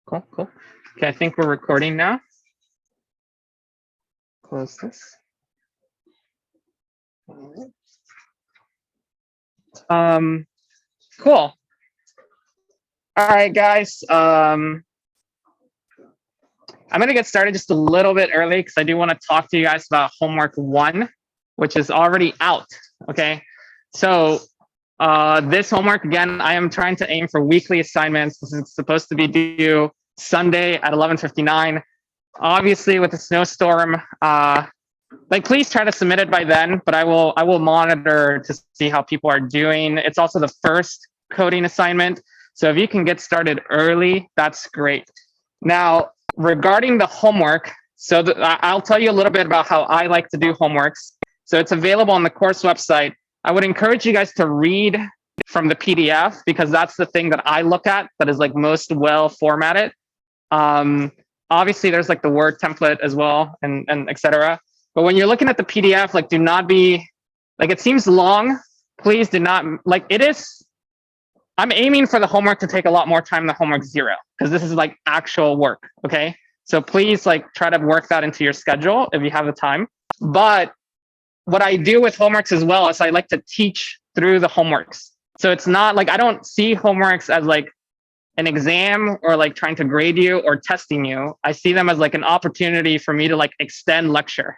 Cool, cool. Okay, I think we're recording now. Close this. Cool. All right, guys. I'm going to get started just a little bit early because I do want to talk to you guys about homework 1, which is already out. Okay, so this homework, again, I am trying to aim for weekly assignments. This is supposed to be due Sunday at 11:59. Obviously, with the snowstorm, please try to submit it by then. But I will monitor to see how people are doing. It's also the first coding assignment, so if you can get started early, that's great. Now, regarding the homework, so I'll tell you a little bit about how I like to do homeworks. So it's available on the course website. I would encourage you guys to read from the PDF because that's the thing that I look at that is like most well formatted. Obviously, there's like the Word template as well and etc. But when you're looking at the PDF, like do not be like it seems long. Please do not like it is. I'm aiming for the homework to take a lot more time than homework 0 because this is like actual work. Okay, so please like try to work that into your schedule if you have the time. But what I do with homeworks as well is I like to teach through the homeworks. So it's not like I don't see homeworks as like an exam or like trying to grade you or testing you. I see them as like an opportunity for me to like extend lecture,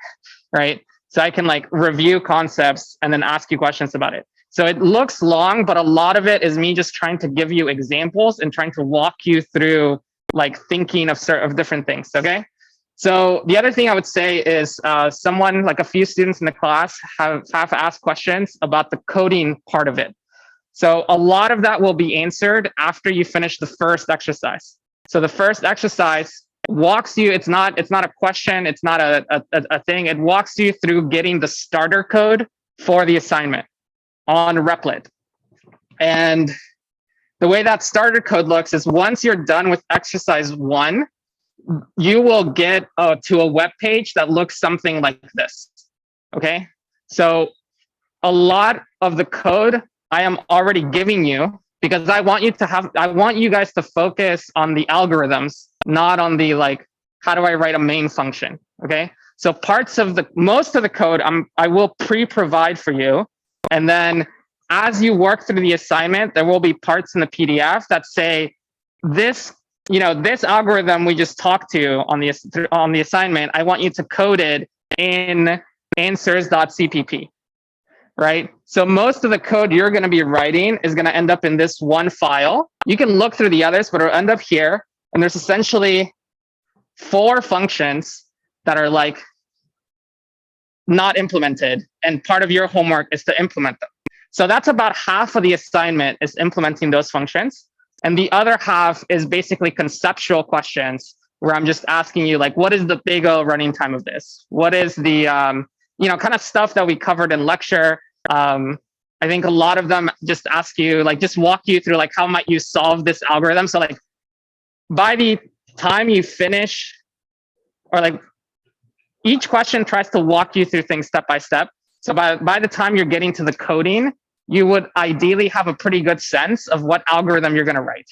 right? So I can like review concepts and then ask you questions about it. So it looks long, but a lot of it is me just trying to give you examples and trying to walk you through like thinking of different things, okay? So the other thing I would say is someone, like a few students in the class have asked questions about the coding part of it. So a lot of that will be answered after you finish the first exercise. So the first exercise walks you, it's not a question, it's not a thing, it walks you through getting the starter code for the assignment on Replit. And the way that starter code looks is once you're done with exercise 1, you will get to a web page that looks something like this. Okay, so a lot of the code I am already giving you because I want you guys to focus on the algorithms, not on the like, how do I write a main function? Okay, so most of the code I will pre-provide for you, and then as you work through the assignment, there will be parts in the PDF that say this. This algorithm we just talked to on the assignment, I want you to code it in answers.cpp, right? So most of the code you're going to be writing is going to end up in this one file. You can look through the others, but it'll end up here. And there's essentially 4 functions that are like not implemented. And part of your homework is to implement them. So that's about half of the assignment is implementing those functions. And the other half is basically conceptual questions where I'm just asking you, like, what is the big O running time of this? What is the, kind of stuff that we covered in lecture? I think a lot of them just ask you, like, just walk you through, like, how might you solve this algorithm? So, like, by the time you finish, or like, each question tries to walk you through things step by step. So by the time you're getting to the coding, you would ideally have a pretty good sense of what algorithm you're going to write.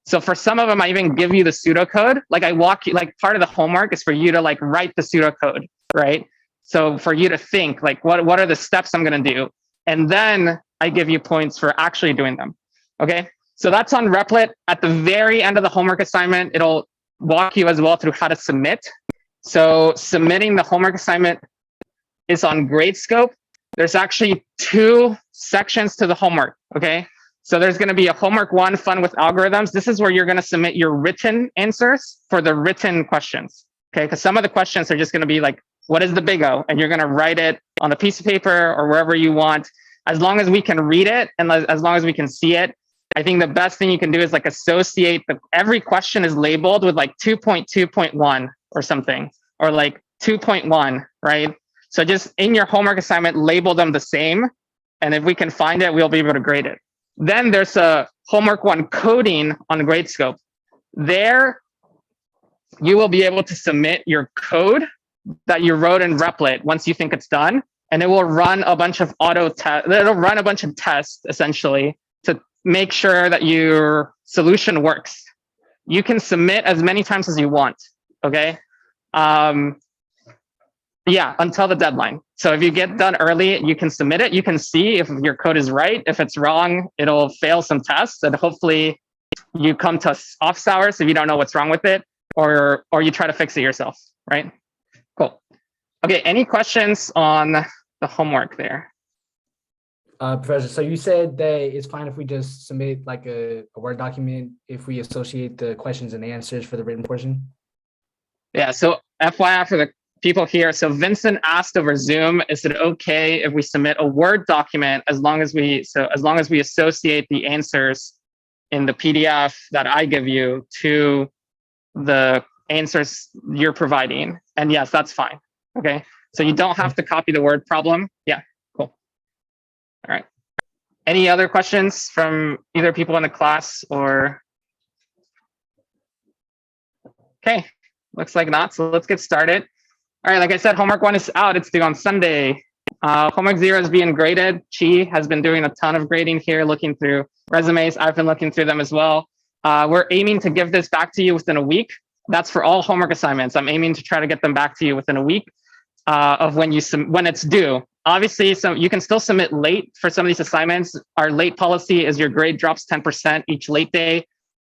So for some of them, I even give you the pseudocode. Like I walk you, like part of the homework is for you to like write the pseudocode, right? So for you to think like, what are the steps I'm going to do? And then I give you points for actually doing them. Okay. So that's on Replit. At the very end of the homework assignment, it'll walk you as well through how to submit. So submitting the homework assignment is on Gradescope. There's actually 2 sections to the homework, okay? So there's going to be a homework 1, fun with algorithms. This is where you're going to submit your written answers for the written questions, okay? Because some of the questions are just going to be like, what is the big O? And you're going to write it on a piece of paper or wherever you want. As long as we can read it and as long as we can see it, I think the best thing you can do is like associate every question is labeled with like 2.2.1 or something, or like 2.1, right? So just in your homework assignment, label them the same. And if we can find it, we'll be able to grade it. Then there's a homework 1 coding on Gradescope. There, you will be able to submit your code that you wrote in Replit once you think it's done. And it will run a bunch of it'll run a bunch of tests essentially to make sure that your solution works. you can submit as many times as you want. Okay. Yeah, until the deadline. So if you get done early, you can submit it. You can see if your code is right. If it's wrong, it'll fail some tests, and hopefully you come to office hours if you don't know what's wrong with it, or you try to fix it yourself, right? Cool. Okay, any questions on the homework there? Professor, so you said that it's fine if we just submit like a Word document if we associate the questions and answers for the written portion? Yeah, so FYI for the people here, so Vincent asked over Zoom, is it okay if we submit a Word document as long as we associate the answers in the PDF that I give you to the answers you're providing? And yes, that's fine. Okay, so you don't have to copy the word problem. Yeah, cool. All right. Any other questions from either people in the class or? Okay, looks like not. So let's get started. All right, like I said, homework 1 is out. It's due on Sunday. Homework 0 is being graded. Chi has been doing a ton of grading here, looking through resumes. I've been looking through them as well. We're aiming to give this back to you within a week. That's for all homework assignments. I'm aiming to try to get them back to you within a week of when it's due. Obviously, so you can still submit late for some of these assignments. Our late policy is your grade drops 10% each late day.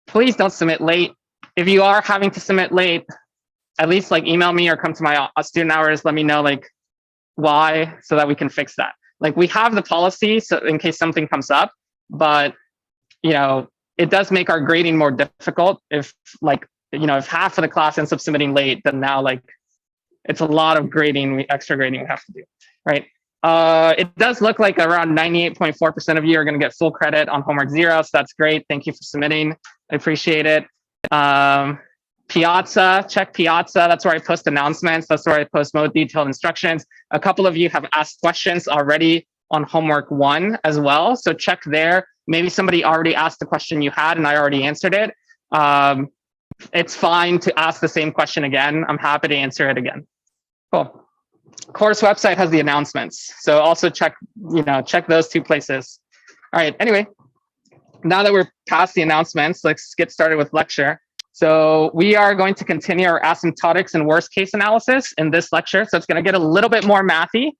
Please don't submit late. If you are having to submit late, at least like email me or come to my student hours. Let me know like why, so that we can fix that. Like we have the policy so in case something comes up, but you know, it does make our grading more difficult if like, you know, if half of the class ends up submitting late, then now like it's a lot of grading, extra grading we have to do, right? It does look like around 98.4% of you are going to get full credit on homework 0. So that's great. Thank you for submitting. I appreciate it. Piazza, check Piazza. That's where I post announcements. That's where I post more detailed instructions. A couple of you have asked questions already on homework 1 as well. So check there. Maybe somebody already asked the question you had and I already answered it. It's fine to ask the same question again. I'm happy to answer it again. Cool. Course website has the announcements. So also check those 2 places. All right, anyway, now that we're past the announcements, let's get started with lecture. So we are going to continue our asymptotics and worst case analysis in this lecture. So it's going to get a little bit more mathy,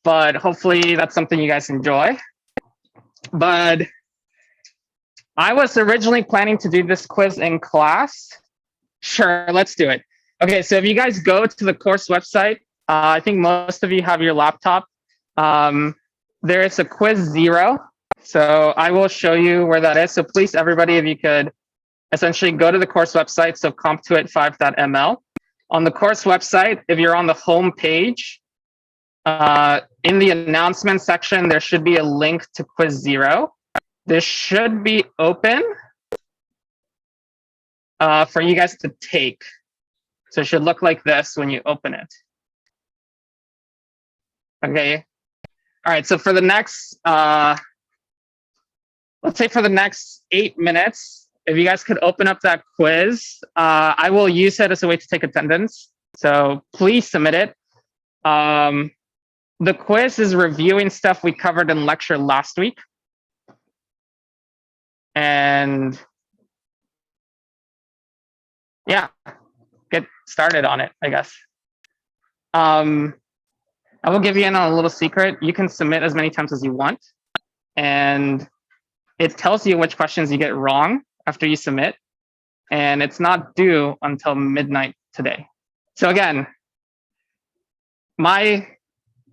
but hopefully that's something you guys enjoy. But I was originally planning to do this quiz in class. Sure, let's do it. Okay, so if you guys go to the course website, I think most of you have your laptop. There is a quiz 0. So I will show you where that is. So please, everybody, if you could essentially go to the course website, so comptuit5.ml. On the course website, if you're on the home page, in the announcement section, there should be a link to quiz 0. This should be open for you guys to take. So it should look like this when you open it. Okay. All right, so for the next, let's say for the next 8 minutes, if you guys could open up that quiz, I will use it as a way to take attendance. So please submit it. The quiz is reviewing stuff we covered in lecture last week. And yeah, get started on it, I guess. I will give you in on a little secret. You can submit as many times as you want. And it tells you which questions you get wrong after you submit. And it's not due until midnight today. So again, my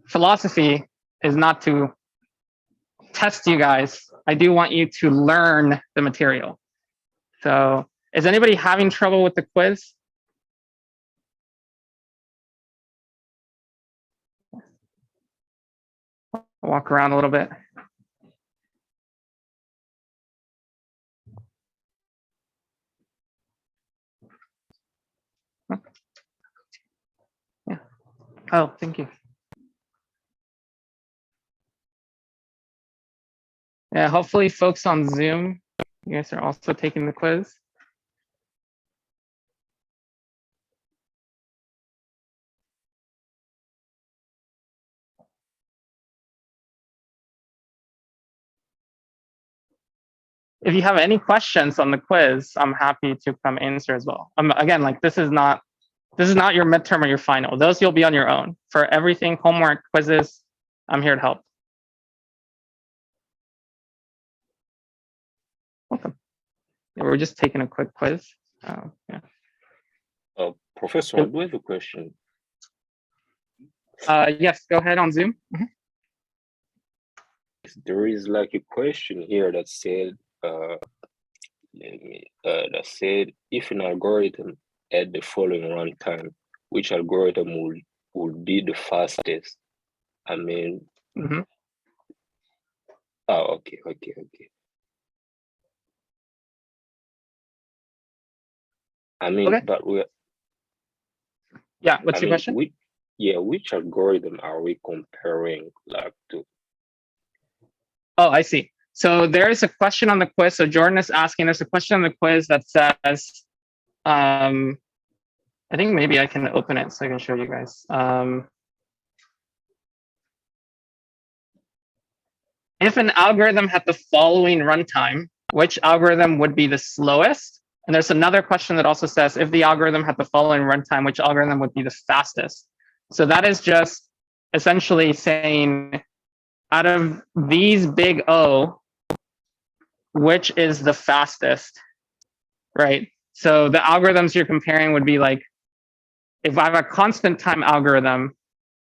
philosophy is not to test you guys. I do want you to learn the material. So is anybody having trouble with the quiz? Walk around a little bit. Yeah. Oh, thank you. Yeah, hopefully folks on Zoom, you guys are also taking the quiz. if you have any questions on the quiz, I'm happy to come answer as well. Again, like this is not your midterm or your final. Those you'll be on your own. For everything, homework, quizzes, I'm here to help. Welcome. Yeah, we're just taking a quick quiz. Yeah. Professor, I do have a question. Yes, go ahead on Zoom. There is like a question here that said, if an algorithm had the following runtime, which algorithm would be the fastest? I mean, oh, okay. I mean, Okay. but yeah, what's your question? Which algorithm are we comparing like to? Oh, I see. So there is a question on the quiz. So Jordan is asking, there's a question on the quiz that says, I think maybe I can open it so I can show you guys. If an algorithm had the following runtime, which algorithm would be the slowest? And there's another question that also says, if the algorithm had the following runtime, which algorithm would be the fastest? So that is just essentially saying, out of these big O, which is the fastest, right? So the algorithms you're comparing would be like, if I have a constant time algorithm,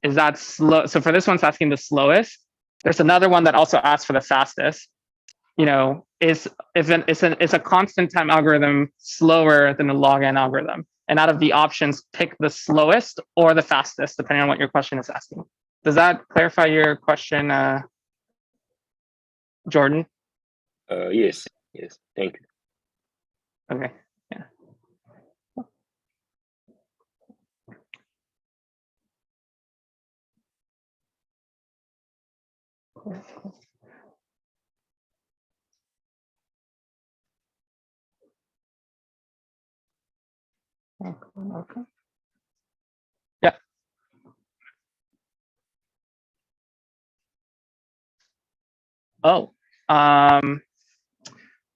is that slow? So for this one's asking the slowest. There's another one that also asks for the fastest. You know, is a constant time algorithm slower than the log n algorithm? And out of the options, pick the slowest or the fastest, depending on what your question is asking. Does that clarify your question, Jordan? Yes. Thank you. Okay. Yeah. Okay. Yeah. Oh,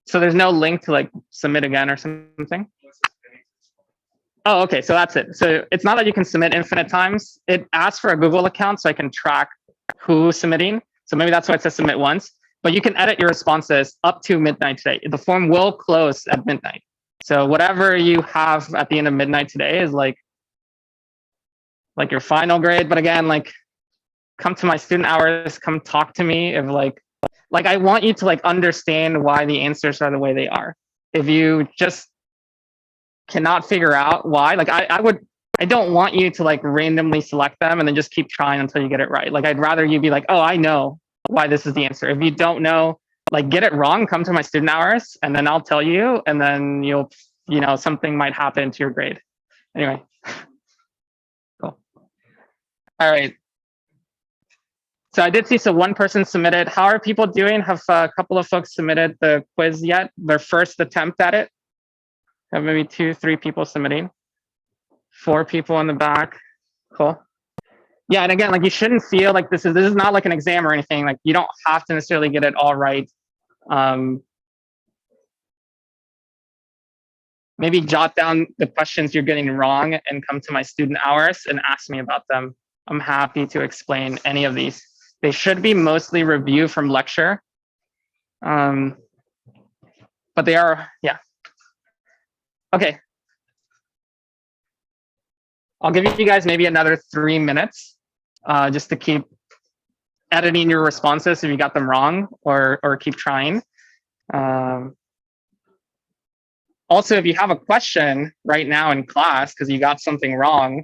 so there's no link to like submit again or something? Oh, okay, so that's it. So it's not that you can submit infinite times. It asks for a Google account so I can track who's submitting. So maybe that's why it says submit once, but you can edit your responses up to midnight today. The form will close at midnight. So whatever you have at the end of midnight today is like your final grade. But again, like come to my student hours, come talk to me if like I want you to like understand why the answers are the way they are. If you just cannot figure out why, like I don't want you to like randomly select them and then just keep trying until you get it right. Like I'd rather you be like, oh, I know why this is the answer. If you don't know, like get it wrong, come to my student hours and then I'll tell you, and then you'll, something might happen to your grade. Anyway, cool. All right. So I did see, so one person submitted. How are people doing? Have a couple of folks submitted the quiz yet? Their first attempt at it? Have maybe 2-3 people submitting. 4 people in the back. Cool. Yeah, and again, like you shouldn't feel like this is not like an exam or anything. Like you don't have to necessarily get it all right. Maybe jot down the questions you're getting wrong and come to my student hours and ask me about them. I'm happy to explain any of these. They should be mostly review from lecture. But they are, yeah. Okay. I'll give you guys maybe another 3 minutes just to keep editing your responses if you got them wrong, or keep trying. Also, if you have a question right now in class because you got something wrong,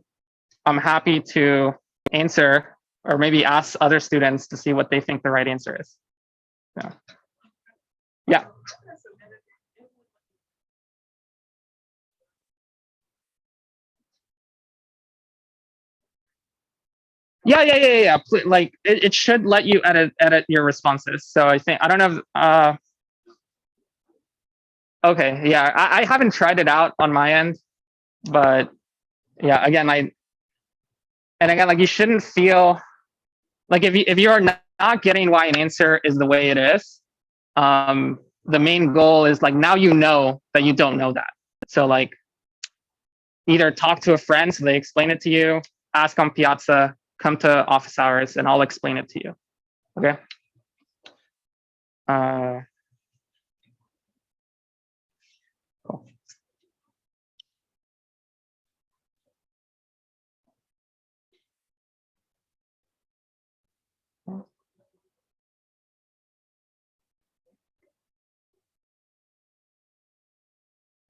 I'm happy to answer or maybe ask other students to see what they think the right answer is. Yeah. Yeah. Like it should let you edit your responses. So I don't know. Okay, yeah, I haven't tried it out on my end, but yeah, again, like you shouldn't feel like if you are not getting why an answer is the way it is, the main goal is like, now you know that you don't know that. So like either talk to a friend so they explain it to you, ask on Piazza, come to office hours, and I'll explain it to you. Okay. Cool.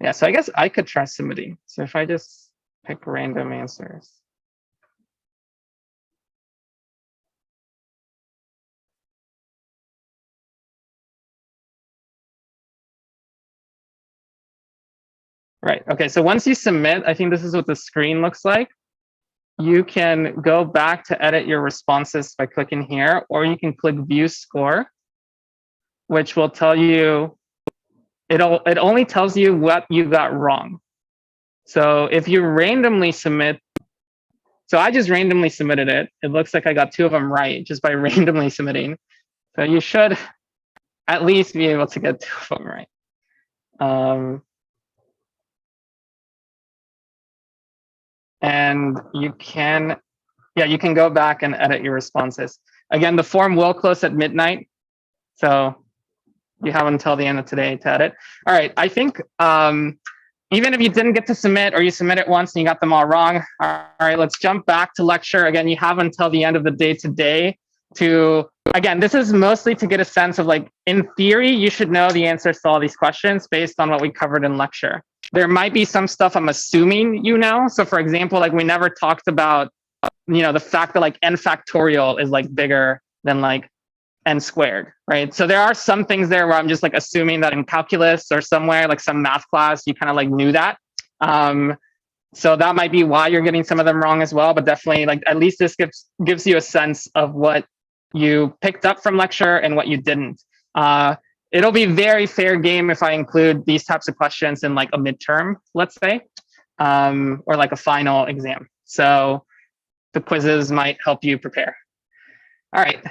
Yeah, so I guess I could try submitting. So if I just pick random answers. Right, okay, so once you submit, I think this is what the screen looks like. You can go back to edit your responses by clicking here, or you can click view score, which will tell you, it only tells you what you got wrong. So if you randomly submit, so I just randomly submitted it. It looks like I got 2 of them right just by randomly submitting. So you should at least be able to get 2 of them right. And you can, yeah, you can go back and edit your responses. Again, the form will close at midnight. So you have until the end of today to edit. All right, I think even if you didn't get to submit or you submit it once and you got them all wrong, all right, let's jump back to lecture. Again, you have until the end of the day today to, again, this is mostly to get a sense of like, in theory, you should know the answers to all these questions based on what we covered in lecture. There might be some stuff I'm assuming you know. So for example, like we never talked about, you know, the fact that like n factorial is like bigger than like n squared, right? So there are some things there where I'm just like assuming that in calculus or somewhere, like some math class, you kind of like knew that. So that might be why you're getting some of them wrong as well, but definitely like at least this gives you a sense of what you picked up from lecture and what you didn't. It'll be very fair game if I include these types of questions in like a midterm, let's say, or like a final exam. So the quizzes might help you prepare. All right.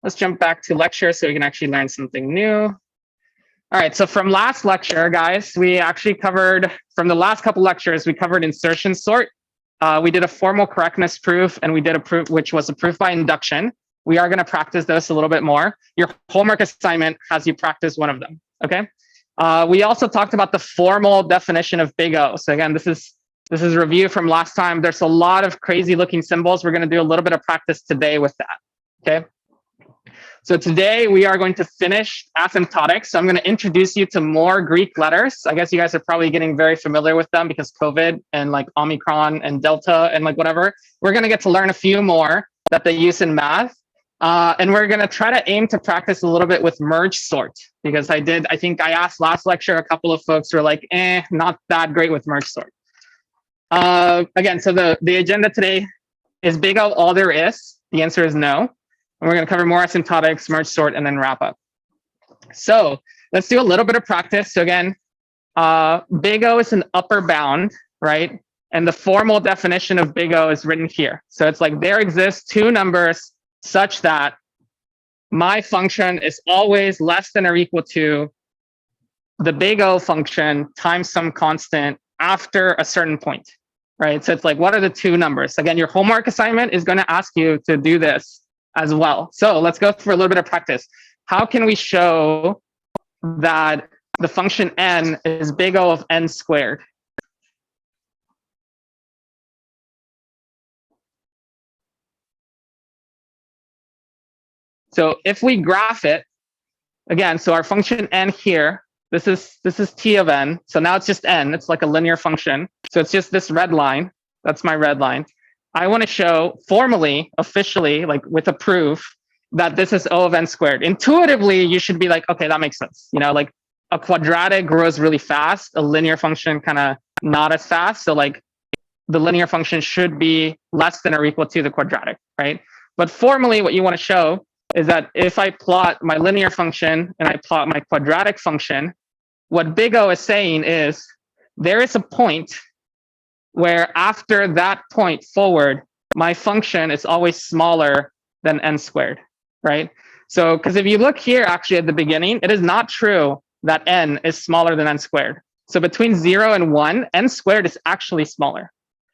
Let's jump back to lecture so we can actually learn something new. All right, so from last lecture, guys, we actually covered, from the last couple lectures, we covered insertion sort. We did a formal correctness proof, and we did a proof which was a proof by induction. We are going to practice this a little bit more. Your homework assignment has you practice one of them, okay? We also talked about the formal definition of big O. So again, this is review from last time. There's a lot of crazy looking symbols. We're going to do a little bit of practice today with that, okay? So today we are going to finish asymptotics. So I'm going to introduce you to more Greek letters. I guess you guys are probably getting very familiar with them because COVID and like Omicron and Delta and like whatever. We're going to get to learn a few more that they use in math. And we're going to try to aim to practice a little bit with merge sort, because I think I asked last lecture, a couple of folks were like, not that great with merge sort. Again, so the agenda today is big O all there is. The answer is no. And we're going to cover more asymptotics, merge sort, and then wrap up. So let's do a little bit of practice. So again, big O is an upper bound, right? And the formal definition of big O is written here. So it's like there exist 2 numbers such that my function is always less than or equal to the big O function times some constant after a certain point, right? So it's like, what are the 2 numbers? Again, your homework assignment is going to ask you to do this as well. So let's go for a little bit of practice. How can we show that the function n is big O of n squared? So if we graph it, again, so our function n here, this is t of n. So now it's just n. It's like a linear function. So it's just this red line. That's my red line. I want to show formally, officially, like with a proof, that this is O of n squared. Intuitively, you should be like, okay, that makes sense. You know, like a quadratic grows really fast, a linear function kind of not as fast. So like the linear function should be less than or equal to the quadratic, right? But formally, what you want to show is that if I plot my linear function and I plot my quadratic function, what big O is saying is there is a point where after that point forward, my function is always smaller than n squared, right? So, because if you look here, actually at the beginning, it is not true that n is smaller than n squared. So between 0 and 1, n squared is actually smaller.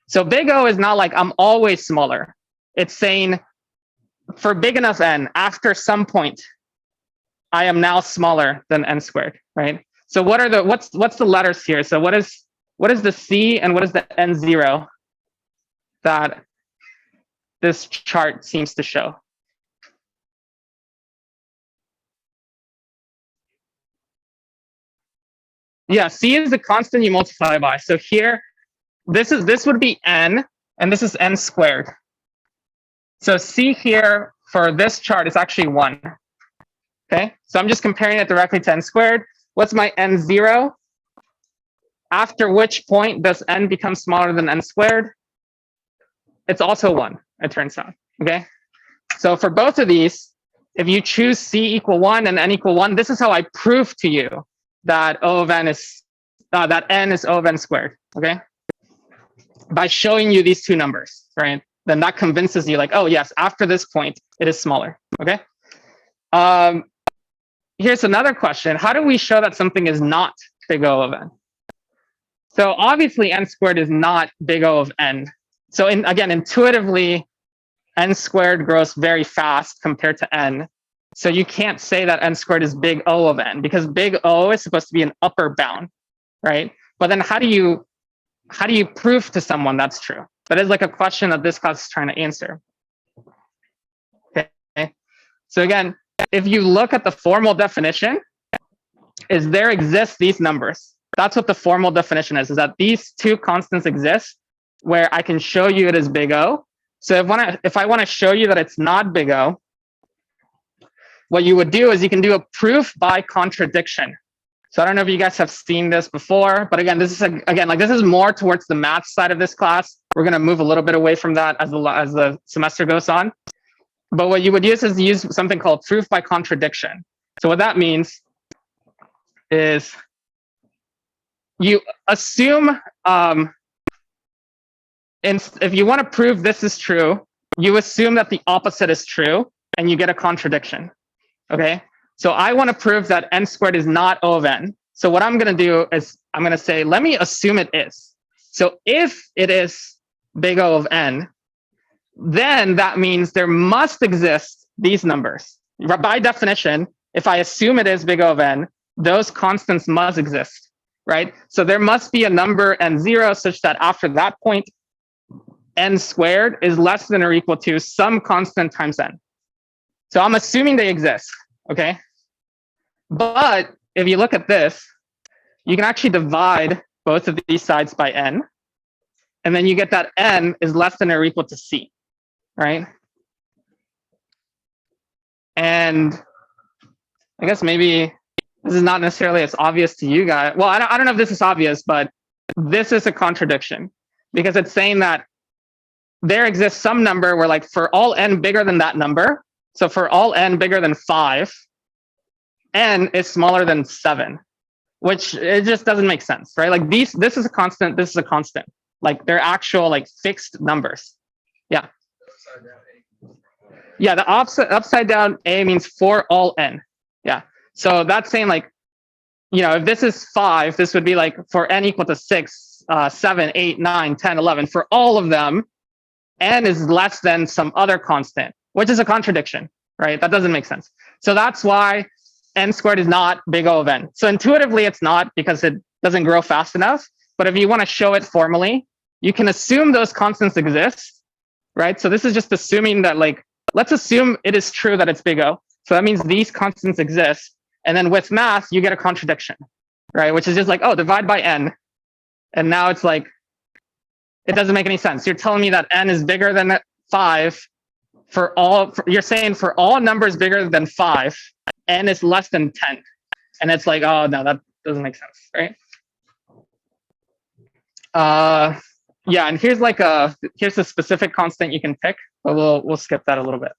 So big O is not like I'm always smaller. It's saying for big enough n, after some point, I am now smaller than n squared, right? So what are the what's the letters here? So what is the C and what is the n0 that this chart seems to show? Yeah, C is the constant you multiply by. So here, this would be n, and this is n squared. So C here for this chart is actually 1. Okay, so I'm just comparing it directly to n squared. What's my n0? After which point does n become smaller than n squared? It's also 1, it turns out. Okay, so for both of these, if you choose C equal 1 and n equal 1, this is how I prove to you that O of n is that n is O of n squared. Okay, by showing you these two numbers, right? Then that convinces you, like, oh yes, after this point, it is smaller. Okay. Here's another question: how do we show that something is not big O of n? So obviously, n squared is not big O of n. So again, intuitively, n squared grows very fast compared to n. So you can't say that n squared is big O of n, because big O is supposed to be an upper bound, right? But then how do you prove to someone that's true? That is like a question that this class is trying to answer. Okay. So again, if you look at the formal definition, is there exist these numbers? That's what the formal definition is that these two constants exist where I can show you it is big O. So if I want to show you that it's not big O, what you would do is you can do a proof by contradiction. So I don't know if you guys have seen this before, but again, this is more towards the math side of this class. We're going to move a little bit away from that as the semester goes on. But what you would use is use something called proof by contradiction. So what that means is you assume, if you want to prove this is true, you assume that the opposite is true, and you get a contradiction. Okay. So I want to prove that n squared is not O of n. So what I'm going to do is I'm going to say, let me assume it is. So if it is big O of n, then that means there must exist these numbers. By definition, if I assume it is big O of n, those constants must exist, right? So there must be a number n0 such that after that point, n squared is less than or equal to some constant times n. So I'm assuming they exist, okay? But if you look at this, you can actually divide both of these sides by n, and then you get that n is less than or equal to c, right? And I guess maybe this is not necessarily as obvious to you guys. Well, I don't know if this is obvious, but this is a contradiction because it's saying that there exists some number where, like, for all n bigger than that number, so for all n bigger than 5, n is smaller than 7, which it just doesn't make sense, right? Like this is a constant, this is a constant. Like they're actual, like, fixed numbers. Yeah. Yeah, the upside down a means for all n. Yeah. So that's saying, like, you know, if this is 5, this would be like for n equal to 6, 7, 8, 9, 10, 11. For all of them, n is less than some other constant, which is a contradiction, right? That doesn't make sense. So that's why n squared is not big O of n. So intuitively, it's not because it doesn't grow fast enough. But if you want to show it formally, you can assume those constants exist, right? So this is just assuming that, like, let's assume it is true that it's big O. So that means these constants exist. And then with math, you get a contradiction, right? Which is just like, oh, divide by n. And now it's like, it doesn't make any sense. You're telling me that n is bigger than 5 you're saying for all numbers bigger than 5, n is less than 10. And it's like, oh, no, that doesn't make sense, right? Yeah, and here's a specific constant you can pick, but we'll skip that a little bit.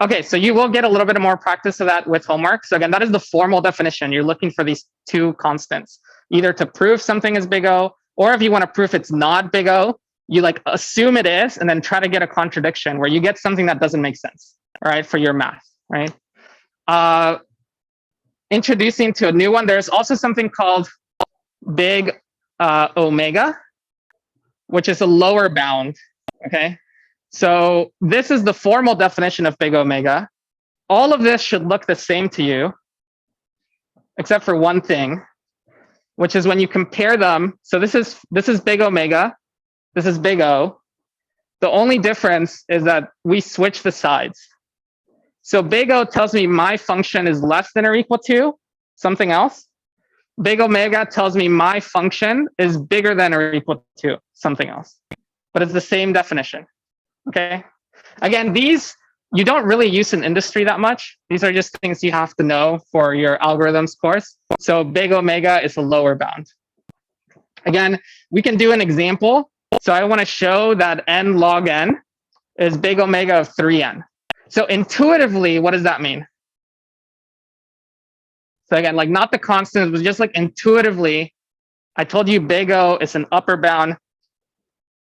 Okay, so you will get a little bit more practice of that with homework. So again, that is the formal definition. You're looking for these two constants, either to prove something is big O, or if you want to prove it's not big O, you like assume it is, and then try to get a contradiction where you get something that doesn't make sense, right, for your math, right? Introducing to a new one, there's also something called big omega, which is a lower bound, okay? So this is the formal definition of big omega. All of this should look the same to you, except for one thing, which is when you compare them. So this is big omega, this is big O. The only difference is that we switch the sides. So big O tells me my function is less than or equal to something else. Big omega tells me my function is bigger than or equal to something else. But it's the same definition. Okay. Again, these you don't really use in industry that much. These are just things you have to know for your algorithms course. So big omega is a lower bound. Again, we can do an example. So I want to show that n log n is big omega of 3n. So intuitively, what does that mean? So again, like not the constants, but just like intuitively, I told you big O is an upper bound,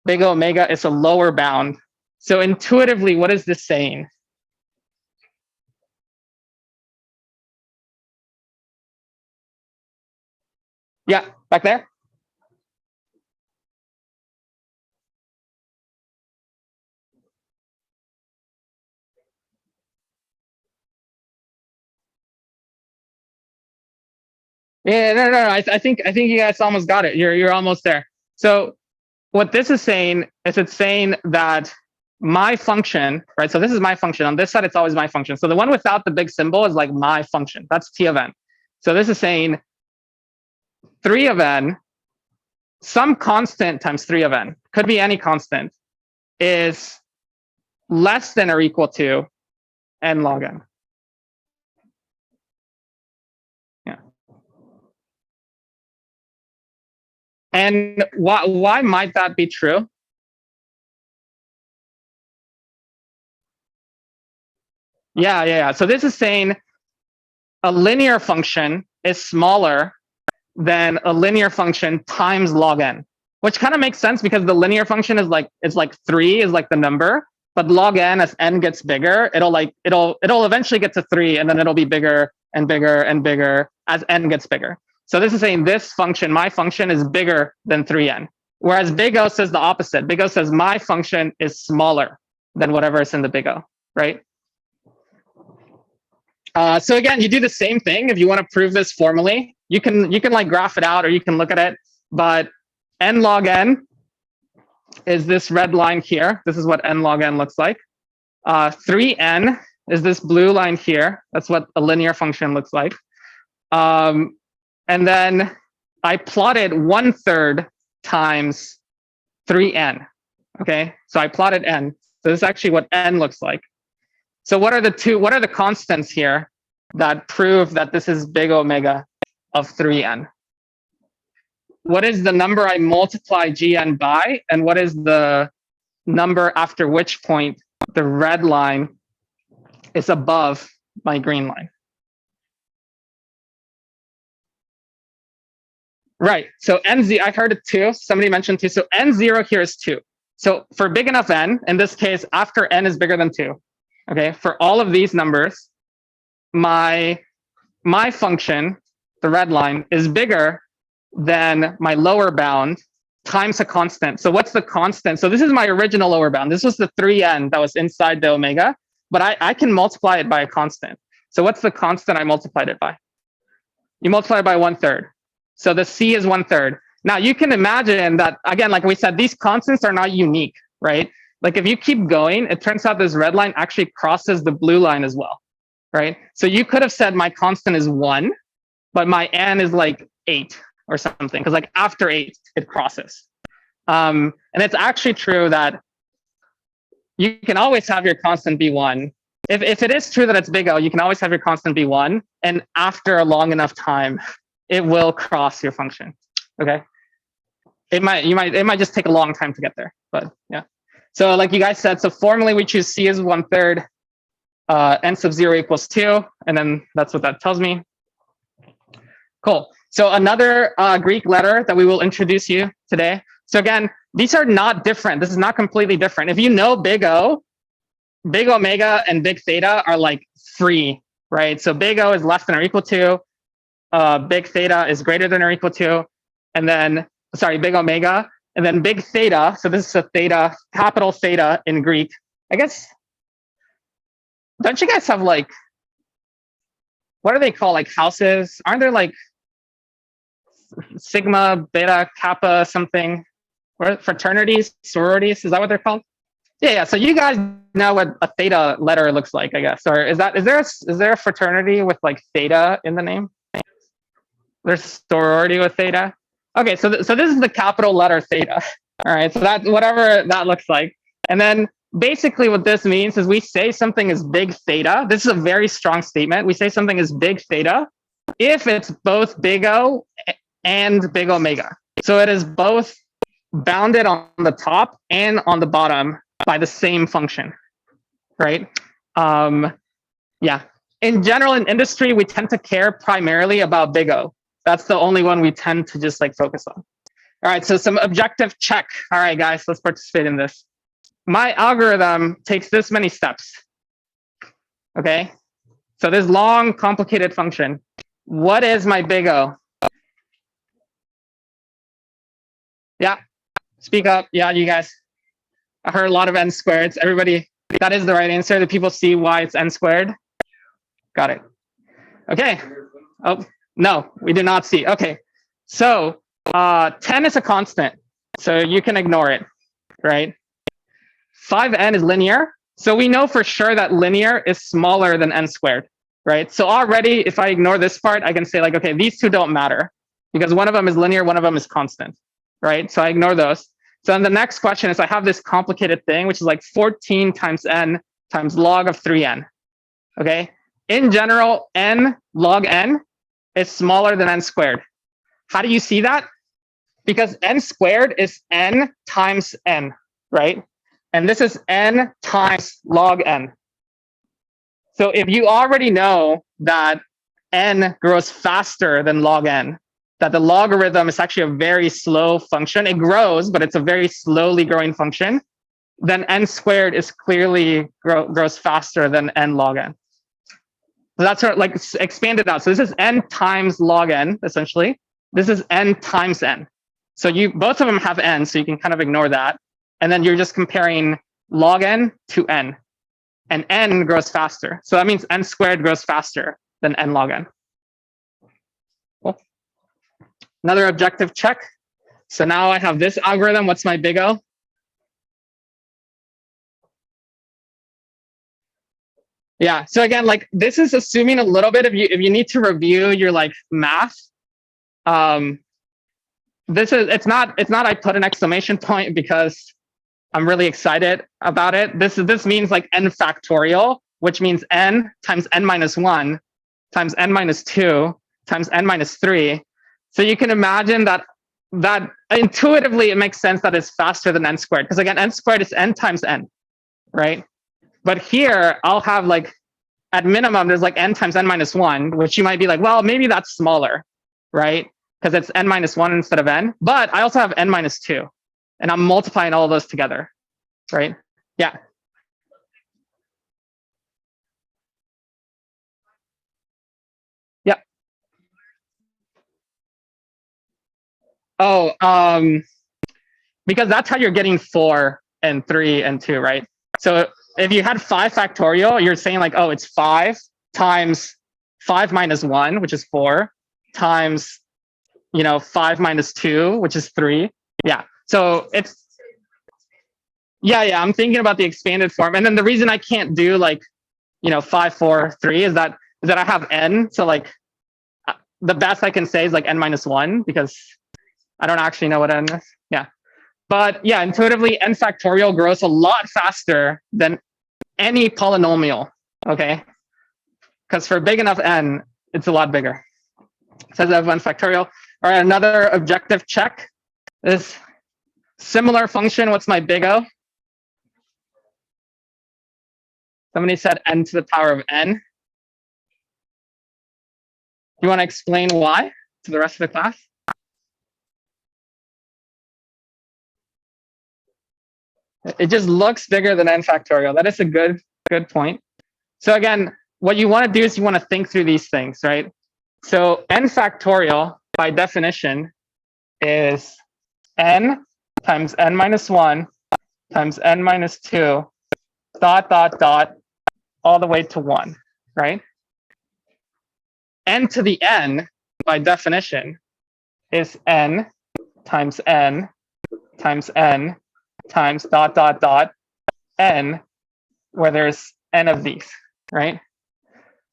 big omega is a lower bound. So intuitively, what is this saying? Yeah, back there. Yeah, no. I think you guys almost got it. You're almost there. So what this is saying is it's saying that my function, right? So this is my function. On this side, it's always my function. So the one without the big symbol is like my function. That's T of n. So this is saying 3 of n, some constant times 3 of n, could be any constant, is less than or equal to n log n. Yeah. And why might that be true? Yeah. So this is saying a linear function is smaller than a linear function times log n, which kind of makes sense because the linear function is like 3 is like the number, but log n, as n gets bigger, it'll eventually get to 3, and then it'll be bigger and bigger and bigger as n gets bigger. So this is saying this function, my function, is bigger than 3n, whereas big O says the opposite. Big O says my function is smaller than whatever is in the big O, right? So again, you do the same thing. If you want to prove this formally, you can like graph it out, or you can look at it. But n log n is this red line here. This is what n log n looks like. 3n is this blue line here. That's what a linear function looks like. And then I plotted 1/3 times 3n. Okay, so I plotted n. So this is actually what n looks like. So what are the constants here that prove that this is big omega of 3n? What is the number I multiply gn by, and what is the number after which point the red line is above my green line? Right, so n0, I heard it too, somebody mentioned 2. So n0 here is 2. So for big enough n, in this case, after n is bigger than 2, okay, for all of these numbers, my function, the red line, is bigger than my lower bound times a constant. So what's the constant? So this is my original lower bound. This was the 3n that was inside the omega, but I can multiply it by a constant. So what's the constant I multiplied it by? You multiply it by 1/3. So the c is 1/3. Now you can imagine that, again, like we said, these constants are not unique, right? Like if you keep going, it turns out this red line actually crosses the blue line as well, right? So you could have said my constant is 1, but my n is like 8 or something, because like after 8, it crosses. And it's actually true that you can always have your constant be 1. If it is true that it's big O, you can always have your constant be 1, and after a long enough time, it will cross your function. Okay, it might just take a long time to get there, but yeah. So like you guys said, so formally we choose c as 1/3, n sub 0 equals 2, and then that's what that tells me. Cool. So another Greek letter that we will introduce you today. So again, these are not different. This is not completely different. If you know big O, big omega and big theta are like free, right? So big O is less than or equal to, big theta is greater than or equal to, and then, sorry, big omega, and then big theta. So this is a theta, capital theta in Greek. I guess, don't you guys have like, what are they called? Like houses? Aren't there like sigma, beta, kappa, something? Or fraternities, sororities? Is that what they're called? Yeah. So you guys know what a theta letter looks like, I guess. Or is there a fraternity with like theta in the name? There's sorority with theta. Okay, so this is the capital letter theta. All right, so that whatever that looks like, and then basically what this means is we say something is big theta. This is a very strong statement. We say something is big theta if it's both big O and big omega. So it is both bounded on the top and on the bottom by the same function, right? Yeah. In general, in industry, we tend to care primarily about big O. That's the only one we tend to just like focus on. All right, so some objective check. All right, guys, let's participate in this. My algorithm takes this many steps. Okay, so this long, complicated function. What is my big O? Yeah, speak up. Yeah, you guys. I heard a lot of n squareds. Everybody, that is the right answer. Do people see why it's n squared? Got it. Okay. Oh, no, we did not see. Okay, so 10 is a constant, so you can ignore it, right? 5n is linear, so we know for sure that linear is smaller than n squared, right? So already, if I ignore this part, I can say like, okay, these two don't matter because one of them is linear, one of them is constant, right? So I ignore those. So then the next question is I have this complicated thing, which is like 14 times n times log of 3n, okay? In general, n log n is smaller than n squared. How do you see that? Because n squared is n times n, right? And this is n times log n. So if you already know that n grows faster than log n, that the logarithm is actually a very slow function, it grows, but it's a very slowly growing function, then n squared is clearly grows faster than n log n. So that's sort of like expanded out. So this is n times log n, essentially. This is n times n. So both of them have n, so you can kind of ignore that. And then you're just comparing log n to n. And n grows faster. So that means n squared grows faster than n log n. Cool. Another objective check. So now I have this algorithm. What's my big O? Yeah, so again, like this is assuming a little bit if you need to review your like math. It's not I put an exclamation point because I'm really excited about it. This means like n factorial, which means n times n minus 1 times n minus 2 times n minus 3. So you can imagine that intuitively it makes sense that it's faster than n squared because again, n squared is n times n, right? But here I'll have like, at minimum, there's like n times n minus 1, which you might be like, well, maybe that's smaller, right? Because it's n minus 1 instead of n. But I also have n minus 2. And I'm multiplying all of those together, right? Yeah. Yep. Oh, because that's how you're getting 4 and 3 and 2, right? So if you had 5 factorial, you're saying like, oh, it's 5 times 5 minus 1, which is 4, times 5 minus 2, which is 3. Yeah. So it's yeah. I'm thinking about the expanded form, and then the reason I can't do like 5, 4, 3 is that I have n. So like the best I can say is like n minus 1 because I don't actually know what n is. Yeah. But yeah, intuitively, n factorial grows a lot faster than any polynomial, okay? Because for big enough n, it's a lot bigger. It says I have 1 factorial. All right, another objective check is similar function. What's my big O? Somebody said n to the power of n. You want to explain why to the rest of the class? It just looks bigger than n factorial. That is a good point. So again, what you want to do is you want to think through these things, right? So n factorial, by definition, is n times n minus 1 times n minus 2 dot dot dot all the way to 1, right? N to the n, by definition, is n times n times n times dot dot dot n, where there's n of these, right?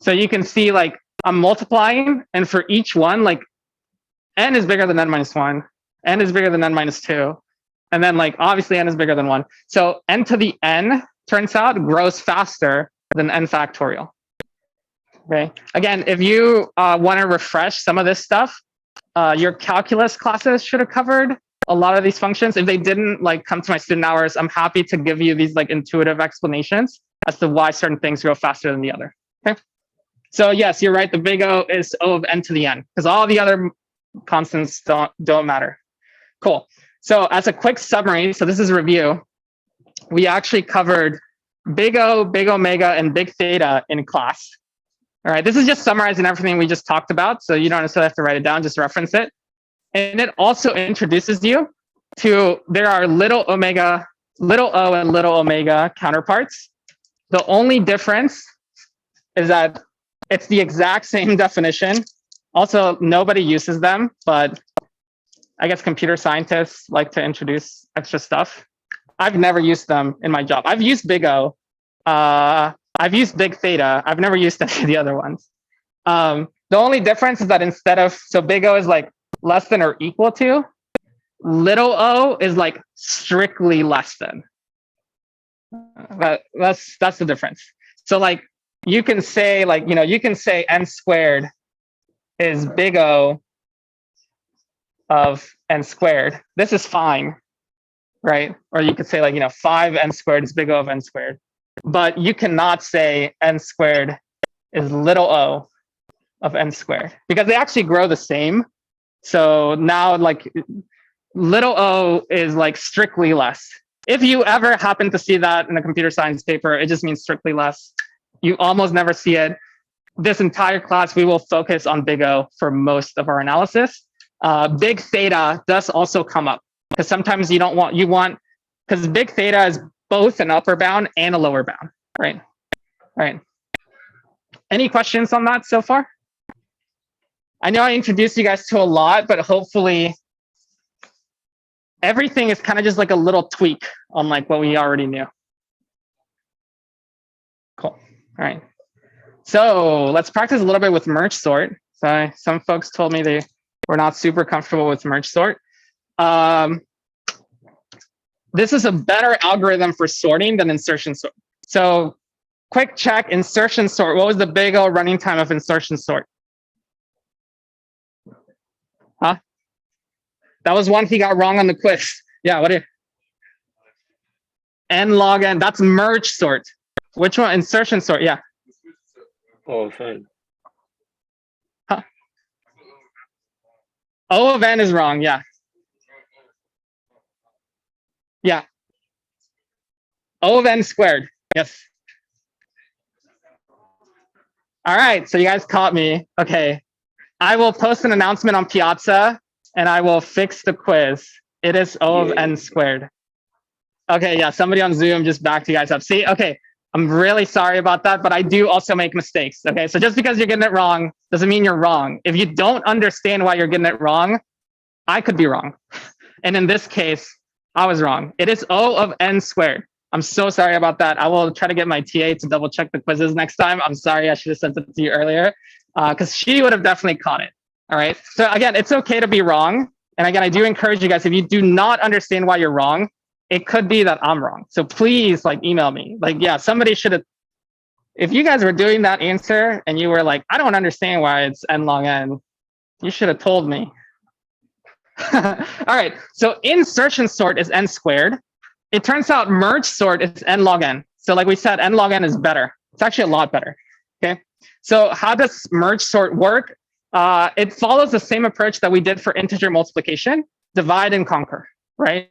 So you can see, like, I'm multiplying, and for each one, like, n is bigger than n minus 1, n is bigger than n minus 2, and then, like, obviously n is bigger than 1. So n to the n, turns out, grows faster than n factorial. Okay. Again, if you want to refresh some of this stuff, your calculus classes should have covered a lot of these functions. If they didn't, like, come to my student hours, I'm happy to give you these, like, intuitive explanations as to why certain things grow faster than the other. Okay. So yes, you're right. The big O is O of n to the n, because all the other constants don't matter. Cool. So as a quick summary, so this is a review. We actually covered big O, big omega, and big theta in class. All right, this is just summarizing everything we just talked about, so you don't necessarily have to write it down, just reference it. And it also introduces you to, there are little o and little omega counterparts. The only difference is that it's the exact same definition. Also, nobody uses them, but I guess computer scientists like to introduce extra stuff. I've never used them in my job. I've used big O. I've used big theta. I've never used any of the other ones. The only difference is that instead of, so big O is like less than or equal to, little o is like strictly less than. That's the difference. So like you can say, like, you know, you can say n squared is big O of n squared. This is fine, right? Or you could say, like, you know, 5n squared is big O of n squared. But you cannot say n squared is little o of n squared, because they actually grow the same. So now, like, little o is like strictly less. If you ever happen to see that in a computer science paper, it just means strictly less. You almost never see it. This entire class, we will focus on big O for most of our analysis. Big theta does also come up, because sometimes you don't want, because big theta is both an upper bound and a lower bound, right? Right. Any questions on that so far? I know I introduced you guys to a lot, but hopefully everything is kind of just like a little tweak on like what we already knew. Cool. All right. So let's practice a little bit with merge sort. So some folks told me they were not super comfortable with merge sort. This is a better algorithm for sorting than insertion sort. So quick check, insertion sort. What was the big O running time of insertion sort? Huh? That was one he got wrong on the quiz. Yeah, what do you? N log n, that's merge sort. Which one? Insertion sort, yeah. Oh, fine. Huh? O of n is wrong, yeah. Yeah. O of n squared. Yes. All right. So you guys caught me. Okay. I will post an announcement on Piazza and I will fix the quiz. It is O of n squared. Okay. Yeah. Somebody on Zoom just backed you guys up. See, okay. I'm really sorry about that, but I do also make mistakes. Okay. So just because you're getting it wrong doesn't mean you're wrong. If you don't understand why you're getting it wrong, I could be wrong. And in this case, I was wrong. It is O of n squared. I'm so sorry about that. I will try to get my TA to double check the quizzes next time. I'm sorry, I should have sent it to you earlier, because she would have definitely caught it. All right. So again, it's okay to be wrong. And again, I do encourage you guys, if you do not understand why you're wrong, it could be that I'm wrong. So please, like, email me. Like, yeah, somebody should have. If you guys were doing that answer and you were like, I don't understand why it's n log n, you should have told me. All right, so insertion sort is n squared. It turns out merge sort is n log n. So like we said, n log n is better. It's actually a lot better. Okay, so how does merge sort work? It follows the same approach that we did for integer multiplication, divide and conquer, right?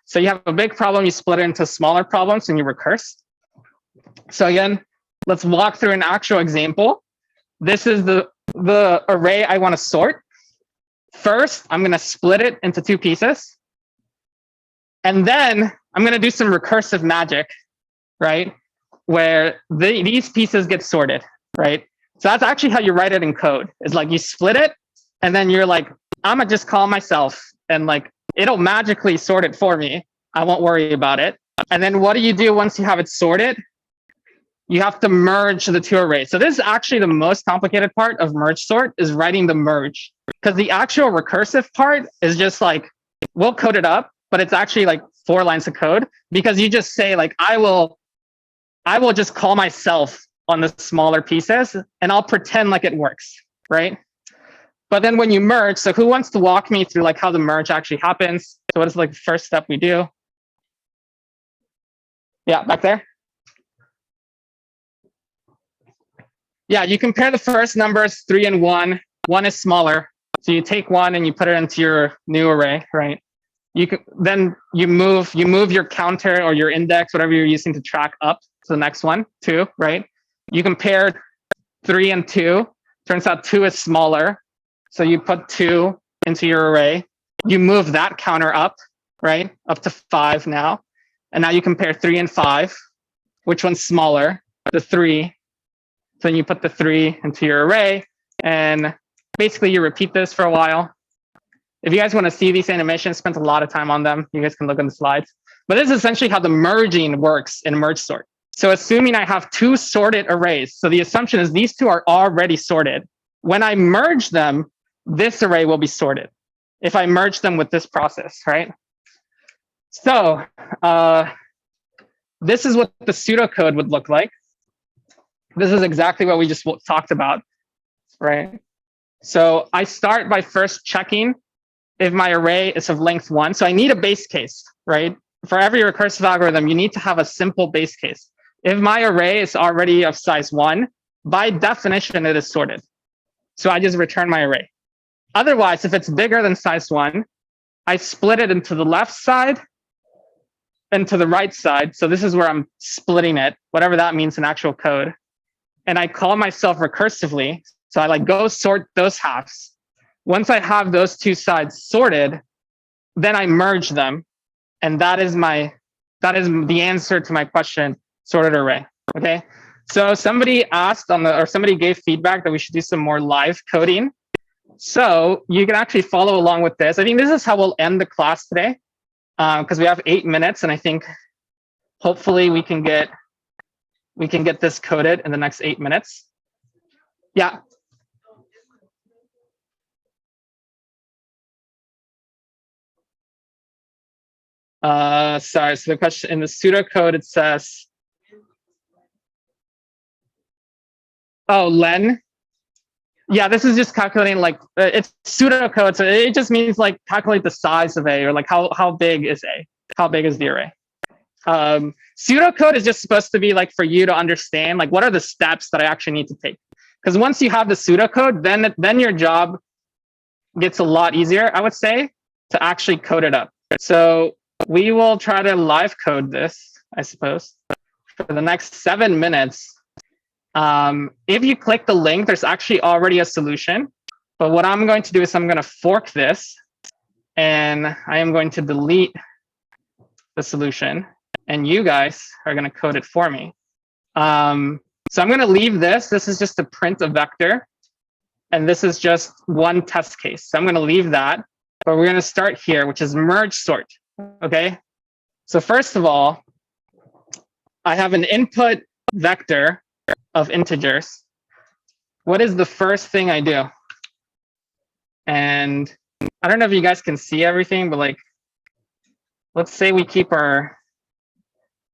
So you have a big problem, you split it into smaller problems and you recurse. So again, let's walk through an actual example. This is the array I want to sort. First, I'm going to split it into two pieces. And then I'm going to do some recursive magic, right? Where these pieces get sorted, right? So that's actually how you write it in code. It's like you split it, and then you're like, I'm going to just call myself, and like, it'll magically sort it for me. I won't worry about it. And then what do you do once you have it sorted? You have to merge the two arrays. So this is actually the most complicated part of merge sort, is writing the merge. Because the actual recursive part is just like, we'll code it up, but it's actually like 4 lines of code, because you just say like, I will just call myself on the smaller pieces and I'll pretend like it works, right? But then when you merge, so who wants to walk me through like how the merge actually happens? So what is like the first step we do? Yeah, back there. Yeah, you compare the first numbers, 3 and 1. 1 is smaller. So you take 1 and you put it into your new array, right? Then you move your counter or your index, whatever you're using to track up to the next one, 2, right? You compare 3 and 2. Turns out 2 is smaller. So you put 2 into your array. You move that counter up, right? Up to 5 now. And now you compare 3 and 5. Which one's smaller? The 3. So then you put the 3 into your array. And basically you repeat this for a while. If you guys want to see these animations, spent a lot of time on them. You guys can look on the slides. But this is essentially how the merging works in merge sort. So assuming I have 2 sorted arrays, so the assumption is these 2 are already sorted. When I merge them, this array will be sorted if I merge them with this process, right? So this is what the pseudocode would look like. This is exactly what we just talked about, right? So I start by first checking if my array is of length 1. So I need a base case, right? For every recursive algorithm, you need to have a simple base case. If my array is already of size 1, by definition, it is sorted. So I just return my array. Otherwise, if it's bigger than size 1, I split it into the left side and to the right side. So this is where I'm splitting it, whatever that means in actual code. And I call myself recursively. So I like go sort those halves. Once I have those 2 sides sorted, then I merge them. And that is the answer to my question, sorted array. Okay. So somebody asked or somebody gave feedback that we should do some more live coding. So you can actually follow along with this. I think this is how we'll end the class today, because we have 8 minutes, and I think hopefully we can get this coded in the next 8 minutes. Yeah. Sorry. So the question in the pseudocode, it says, oh, len. Yeah, this is just calculating like it's pseudocode, so it just means like calculate the size of A, or like how big is A, how big is the array. Pseudocode is just supposed to be like for you to understand like what are the steps that I actually need to take. Because once you have the pseudocode, then your job gets a lot easier, I would say, to actually code it up. So we will try to live code this, I suppose, for the next 7 minutes. If you click the link, there's actually already a solution. But what I'm going to do is I'm going to fork this, and I am going to delete the solution, and you guys are going to code it for me. So I'm going to leave this. This is just to print a vector, and this is just one test case. So I'm going to leave that, but we're going to start here, which is merge sort. Okay. So first of all, I have an input vector of integers. What is the first thing I do? And I don't know if you guys can see everything, but like, let's say we keep our,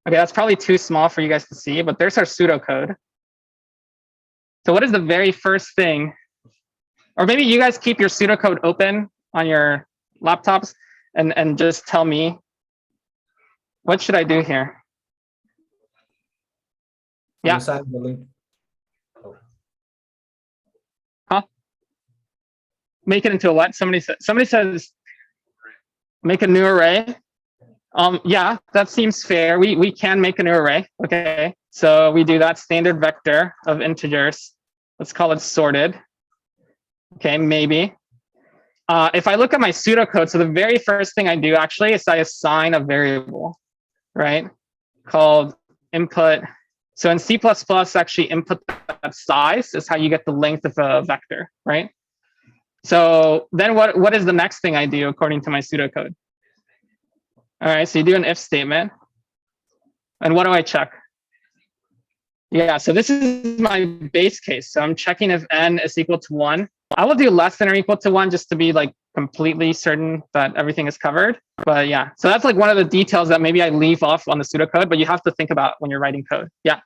okay, that's probably too small for you guys to see, but there's our pseudocode. So what is the very first thing? Or maybe you guys keep your pseudocode open on your laptops and just tell me, what should I do here? Yeah. Huh? Make it into a what? Somebody says make a new array. Yeah, that seems fair. We can make a new array. Okay, so we do that standard vector of integers. Let's call it sorted. Okay, maybe. If I look at my pseudocode, so the very first thing I do actually is I assign a variable, right? Called input. So in C++, actually input that size is how you get the length of a vector, right? So then what is the next thing I do according to my pseudocode? All right, so you do an if statement. And what do I check? Yeah, so this is my base case. So I'm checking if n is equal to 1. I will do less than or equal to 1 just to be like completely certain that everything is covered. But yeah, so that's like one of the details that maybe I leave off on the pseudocode, but you have to think about when you're writing code. Yeah.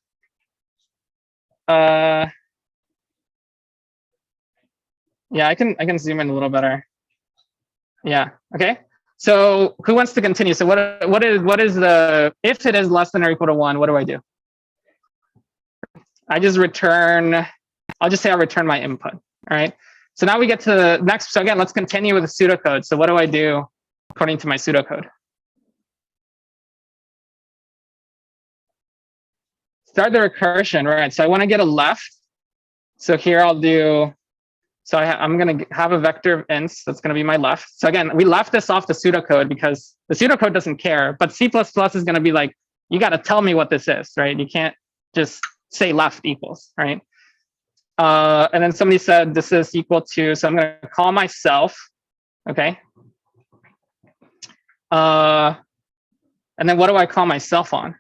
Yeah, I can zoom in a little better. Yeah. Okay. So who wants to continue? So what is the, if it is less than or equal to 1, what do I do? I just return, I'll just say I'll return my input. All right. So now we get to the next. So again, let's continue with the pseudocode. So what do I do according to my pseudocode? Start the recursion, right? So I want to get a left. So here I'll do, so I'm going to have a vector of ints. That's going to be my left. So again, we left this off the pseudocode because the pseudocode doesn't care, but C++ is going to be like, you got to tell me what this is, right? You can't just say left equals, right? And then somebody said this is equal to, so I'm going to call myself, okay? And then what do I call myself on?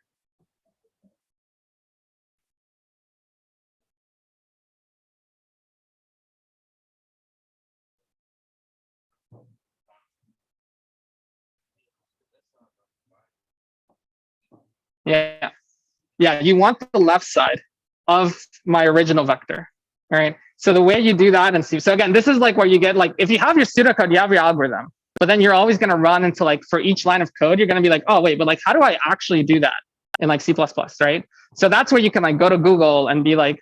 Yeah, yeah, you want the left side of my original vector, all right? So the way you do that and see, so again, this is like where you get like, if you have your pseudocode, you have your algorithm, but then you're always going to run into like, for each line of code, you're going to be like, oh wait, but like, how do I actually do that in like C++, right? So that's where you can like go to Google and be like,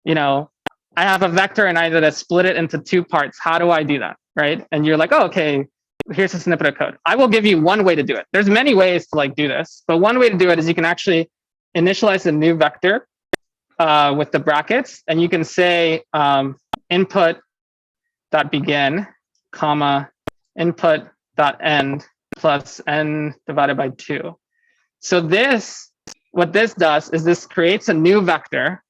you know, I have a vector and I did to split it into 2 parts. How do I do that, right? And you're like, oh, okay, here's a snippet of code. I will give you one way to do it. There's many ways to like do this, but one way to do it is you can actually initialize a new vector with the brackets, and you can say input dot begin, comma, input dot end plus n divided by 2. So this, what this does is this creates a new vector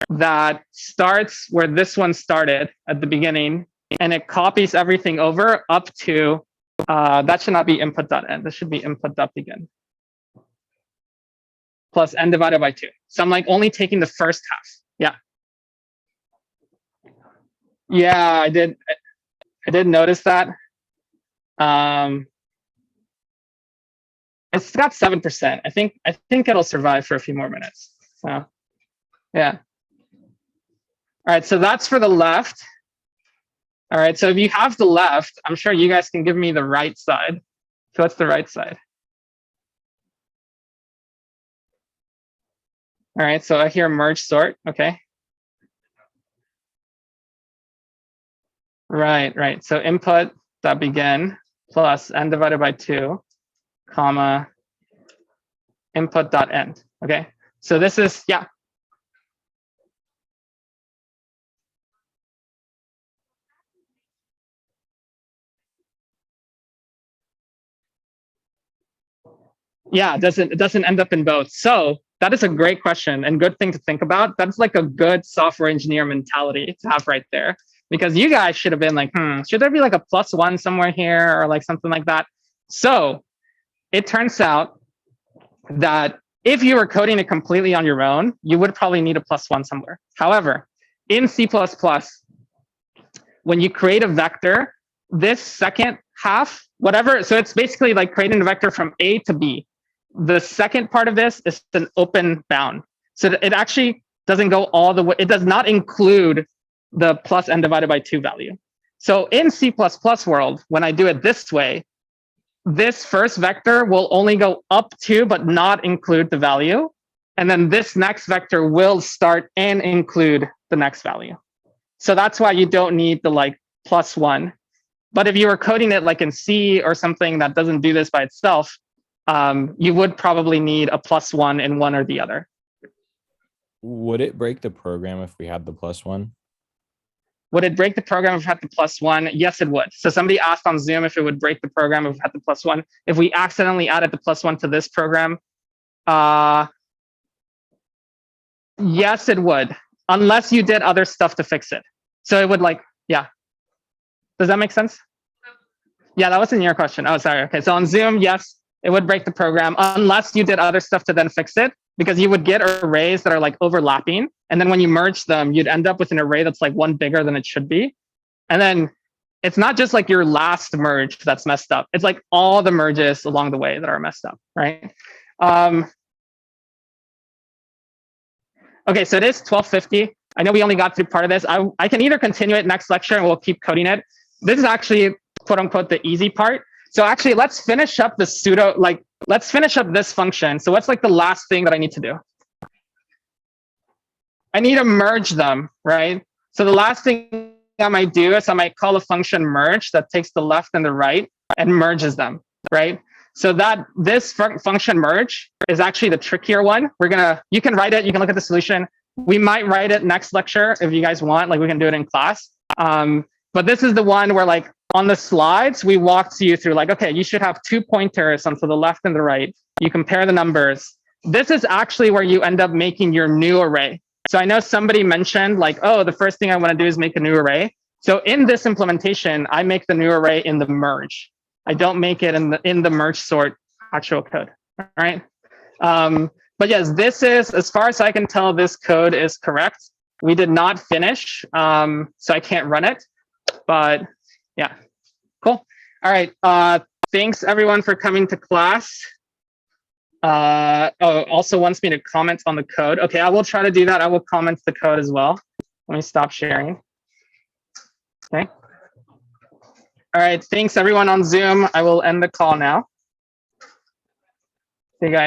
that starts where this one started at the beginning, and it copies everything over up to, that should not be input dot end. This should be input dot begin plus n divided by 2. So I'm like only taking the first half. Yeah. Yeah, I did notice that. It's got 7%. I think it'll survive for a few more minutes. So yeah. All right, so that's for the left. All right, so if you have the left, I'm sure you guys can give me the right side. So what's the right side? All right, so I hear merge sort, okay. Right. So input dot begin plus n divided by 2, comma, input dot end, okay. So this is, yeah. Yeah, it doesn't end up in both. So that is a great question and good thing to think about. That's like a good software engineer mentality to have right there, because you guys should have been like, should there be like a +1 somewhere here or like something like that? So it turns out that if you were coding it completely on your own, you would probably need a +1 somewhere. However, in C++, when you create a vector, this second half, whatever, so it's basically like creating a vector from A to B. The second part of this is an open bound. So it actually doesn't go all the way. It does not include the plus n divided by 2 value. So in C++ world, when I do it this way, this first vector will only go up to, but not include the value. And then this next vector will start and include the next value. So that's why you don't need the like +1. But if you were coding it like in C or something that doesn't do this by itself, you would probably need a +1 in one or the other. Would it break the program if we had the +1? Would it break the program if we had the +1? Yes, it would. So somebody asked on Zoom if it would break the program if we had the +1. If we accidentally added the +1 to this program, yes, it would, unless you did other stuff to fix it. So it would yeah. Does that make sense? Yeah, that wasn't your question. Oh, sorry. Okay, so on Zoom, yes, it would break the program unless you did other stuff to then fix it, because you would get arrays that are overlapping. And then when you merge them, you'd end up with an array that's one bigger than it should be. And then it's not just your last merge that's messed up. It's all the merges along the way that are messed up, right? Okay, so it is 12:50. I know we only got through part of this. I can either continue it next lecture and we'll keep coding it. This is actually, quote unquote, the easy part. So actually, let's finish up the pseudo, let's finish up this function. So what's the last thing that I need to do? I need to merge them, right? So the last thing I might do is I might call a function merge that takes the left and the right and merges them, right? So that this function merge is actually the trickier one. You can write it, you can look at the solution. We might write it next lecture if you guys want, we can do it in class. But this is the one where on the slides, we walked you through okay, you should have 2 pointers onto the left and the right. You compare the numbers. This is actually where you end up making your new array. So I know somebody mentioned oh, the first thing I want to do is make a new array. So in this implementation, I make the new array in the merge. I don't make it in the merge sort actual code, all right? But yes, this is, as far as I can tell, this code is correct. We did not finish, so I can't run it, but yeah, cool. All right, thanks everyone for coming to class. Also wants me to comment on the code. Okay, I will try to do that. I will comment the code as well. Let me stop sharing. Okay. All right, thanks everyone on Zoom. I will end the call now.